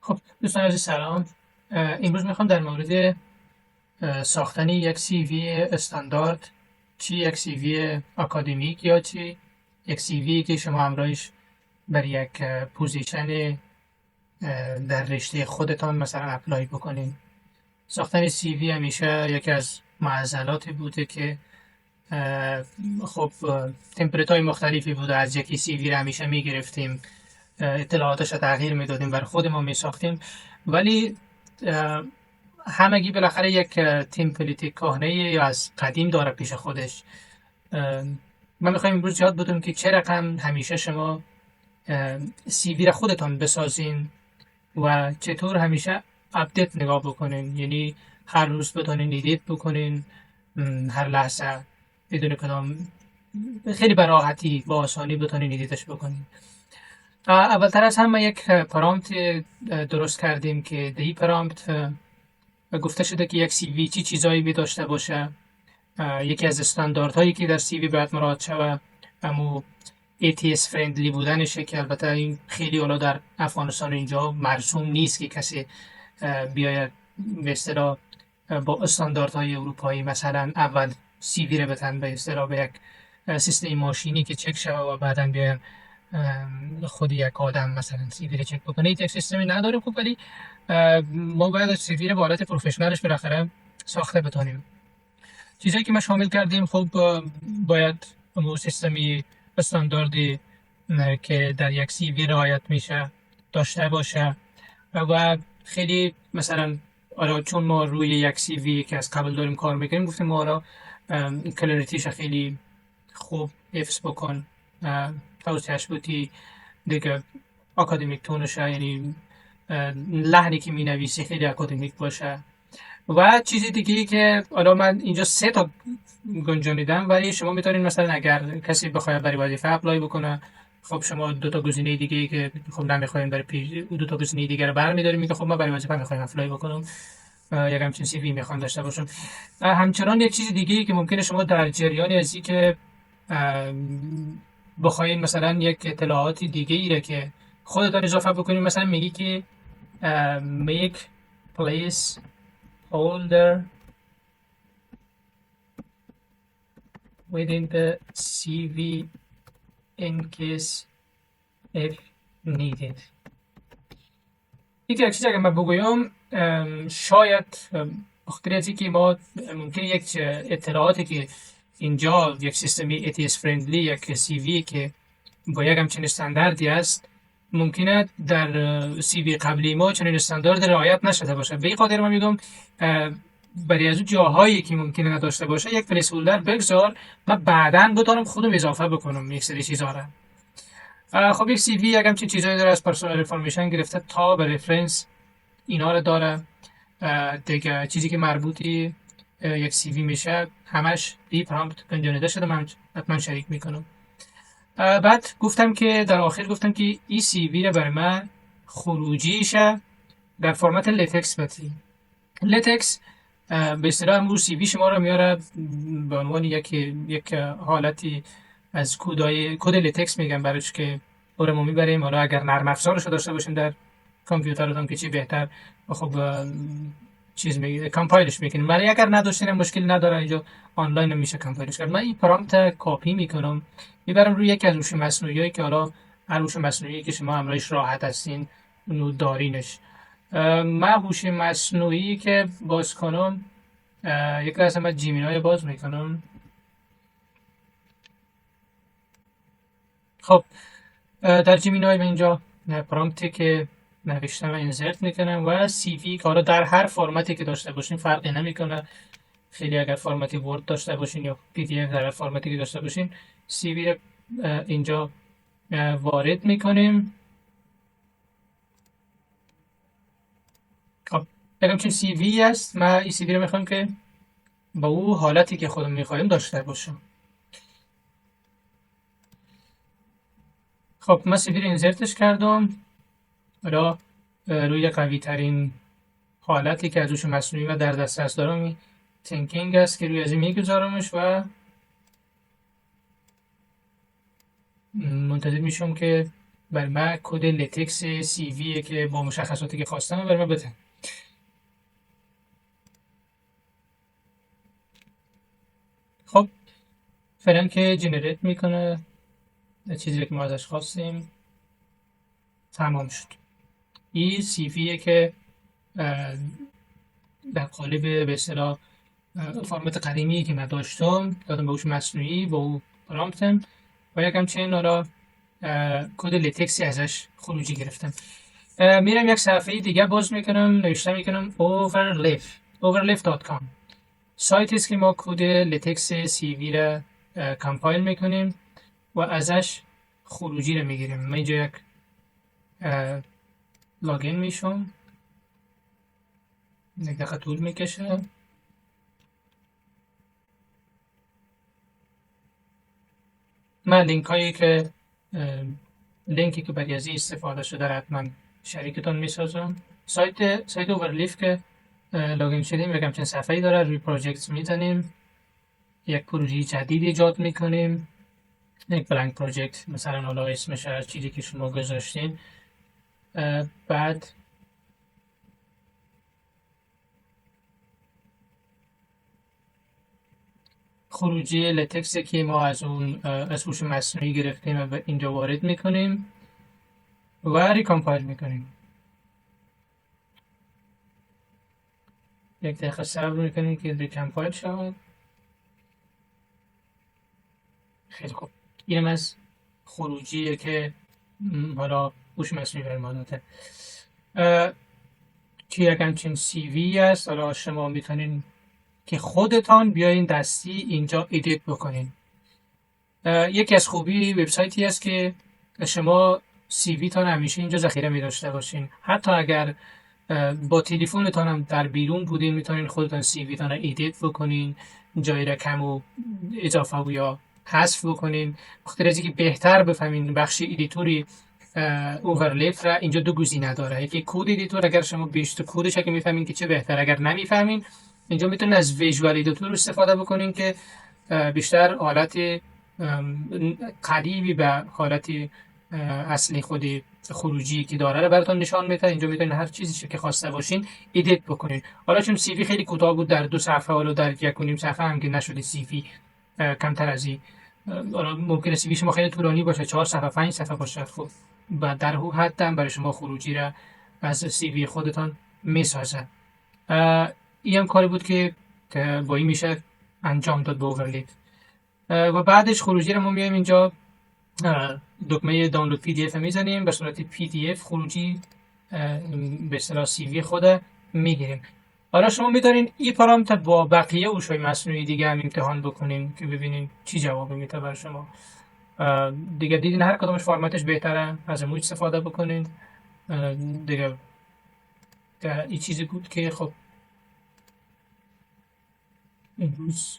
خب دوستان عزیز سلام. امروز میخوام در مورد ساختن یک سی وی استاندارد، چی یک سی وی اکادمیک یا چی یک سی وی که شما همراهش بر یک پوزیشن در رشته خودتان مثلا اپلای بکنین. ساختن سی وی همیشه یکی از معضلاتی بوده که خب تمپلیت های مختلفی بوده. از یکی سی وی رو همیشه میگرفتیم، اطلاعاتش رو تغییر میدادیم، بر خودمون میساختیم، ولی همگی بالاخره یک تمپلیت کهنه یا از قدیم داره پیش خودش. من میخوایم امروز یاد بدونم که چه رقم همیشه شما سی وی را خودتان بسازین و چطور همیشه اپدیت نگاه بکنین، یعنی هر روز بتونین ایدیت بکنین، هر لحظه بدون کدام، خیلی به راحتی با آسانی بتونین ایدیتش بکنین. اولتر از همه یک پرامپت درست کردیم که در این پرامپت گفته شده که یک سی وی چی چیزایی می داشته باشه. یکی از استانداردهایی که در سی وی باید مراعات شود امو ATS فرندلی بودنشه، که البته این خیلی حالا در افغانستان اینجا مرسوم نیست که کسی بیاید به اصطلاح با استانداردهای اروپایی مثلا اول سی وی رو بتن به اصطلاح به یک سیستم ماشینی که چک شود و بعدا بیاین خود یک آدم مثلا سی وی رو چک بکنه. یک سیستمی نداریم. خب ولی ما باید سی وی رو به حالت پروفشنالش بالاخره ساخته بتونیم. چیزایی که ما شامل کردیم، خب باید اون سیستمی استانداردی که در یک سی وی رعایت میشه داشته باشه و خیلی مثلا آره، چون ما روی یک سی وی که از قبل داریم کار میکنیم، گفتیم ما آره کلاریتیش خیلی خوب حفظ بکن، توصیهش بودی دیگه اکادمیک تونشه، یعنی لحنی که می نویسی خیلی اکادمیک باشه. و چیزی دیگه که حالا من اینجا سه تا گنجانیدم، ولی شما میتونید مثلا اگر کسی بخواد برای وظیفه اپلای بکنه، خب شما دو تا گزینه دیگه که خب نمیخوایم برای دو تا گزینه دیگه رو برمی‌داریم، میگه خب ما برای وظیفه میخوایم اپلای بکنم، یک همچین سی وی میخوام داشته باشم. همچنان یک چیز دیگه که ممکنه شما در جریان ازی که بخواین مثلا یک اطلاعات دیگه ای رو که خودتون اضافه بکنید، مثلا میگی که make place holder within the CV in case if needed. یک چیزی اگر من بگویم، شاید بخاطر از اینکه ما ممکنه یک اطلاعاتی که اینجا یک سیستمی ATS فرندلی یک سی وی که با یک همچین استانداردی است، ممکنه در سی وی قبلی ما چنین استاندارد رعایت نشده باشه. به این خاطر من میگم برای از اون جاهایی که ممکنه نداشته باشه یک پلیس هولدر بگذار، من بعداً بتونم خودم اضافه بکنم یک سری چیزا را. خب یک سی وی یک همچین چیزایی داره، از پرسونال انفورمیشن گرفته تا به رفرنس اینا رو داره. دیگه چیزی که مربوطی یک سی وی میشه همش بی پرامپت گنجانیده شده، من حتما شریک میکنم. بعد گفتم که در آخر گفتم که این سی وی رو برای من خروجیشه در فرمت لتکس بتی. لتکس به اصطلاح امروز سی وی شما رو میاره به عنوان یک حالتی از کد لتکس میگن براش که ما میبریم. حالا اگر نرم افزارش رو داشته باشیم در کامپیوترتون که چی بهتر، خب چیز میگه کامپایلش میکنیم، ولی اگر نداشتین مشکل نداره، اینجا آنلاین هم میشه کامپایلش کرد. من این پرامپت کاپی میکنم میبرم روی یکی از هوش مصنوعی که حالا هر هوش مصنوعی که شما همراهش راحت هستین اونو دارینش. من هوش مصنوعی که باز کنم، یک لحظه من جیمینای باز میکنم. خب در جیمینای من اینجا پرامپتی که نوشتم و انسرت میکنم و سی وی که حالا در هر فرمتی که داشته باشین فرقی نمیکنه. خیلی اگر فرمتی ورد داشته باشین یا پی دی اف در هر فرمتی که داشته باشین، سی وی رو اینجا وارد میکنیم. خب همچین سی وی است. من این سی وی رو میخوام که با او حالتی که خودم میخوایم داشته باشم. خب من سی وی رو انسرتش کردم. حالا روی قوی ترین حالتی که از هوش مصنوعی و در دسترس دارم تینکینگ است که روی از این میگذارمش و منتظر میشم که بر من کد لتکس سی ویه که با مشخصاتی که خواستم بر من بده. خب فعلا که جنریت میکنه چیزی که ما ازش خواستیم تمام شد. این سی ویه که در قالب به اصطلاح فرمت قدیمی که من داشتم دادم به هوش مصنوعی با او پرامپتم و یک همچنین را کد لتکسی ازش خروجی گرفتم. میرم یک صفحه دیگه باز میکنم، نوشته میکنم overleaf.com سایتی است که ما کد لتکس سی وی را کامپایل میکنیم و ازش خروجی را میگیریم. من اینجا یک لاگین میشم، یک دقیقه طول میکشه. من لینکی که برای ازی استفاده شده را حتما شریکتان میسازم. سایت اوورلیف که لاگین شدیم یک همچین صفحه‌ای داره، روی پروژکت میزنیم، یک پروژه جدید ایجاد میکنیم، یک بلانک پروژکت، مثلا حالا اسمش هر چیزی که شما گذاشتین. بعد خروجی لتکس که ما از هوش مصنوعی گرفتیم و اینجا وارد میکنیم و ریکامپایل میکنیم. یک دقیقه صبر میکنیم که ریکامپایل شود. خیلی خوب، اینم از خروجیه که حالا هوش مصنوعی بر ما داده. که یک همچین سی وی است. حالا شما میتونین که خودتان بیاین دستی اینجا ادیت بکنین. یکی از خوبی وبسایتی است که شما سی وی تان همیشه اینجا ذخیره می داشته باشین. حتی اگر با تلفنتان هم در بیرون بودین میتونین خودتان سی وی تان رو ادیت بکنین، جای رقم و اضافه و یا حذف بکنین. بخاطر از اینکه بهتر بفهمین بخش ادیتوری اوورلیف را اینجا دو گزینه داره، یکی کد ادیتور. اگر شما بیشتر کدش که میفهمین که چه بهتر، اگر نمیفهمین اینجا میتونین از ویژوال ادیتور استفاده بکنین که بیشتر حالت قریبی به حالت اصلی خود خروجی که داره رو براتون نشان میده. اینجا میتونین هر چیزی که خواسته باشین ادیت بکنین. حالا چون سی وی خیلی کوتاه بود، در 2 صفحه حالا در 1.5 صفحه هم که نشده سی وی کمتر از این. حالا ممکنه سی وی شما خیلی طولانی باشه، 4 صفحه 5 صفحه باشه، خب و در هو حد هم برای شما خروجی را از سی وی خودتان میسازه. این هم کاری بود که با این میشه انجام داد با اوورلیف. و بعدش خروجی رو ما میایم اینجا دکمه دانلود پی دی اف میزنیم، به صورت پی دی اف خروجی به اصطلاح سی وی خود میگیریم. حالا شما میتونین این پارامتر با بقیه هوش‌های مصنوعی دیگه هم امتحان بکنین که ببینین چی جوابی میده بر شما. دیگه دیدین هر کدومش فرمتش بهتره، از امروز استفاده بکنین دیگه. این چیزی بود که خب امروز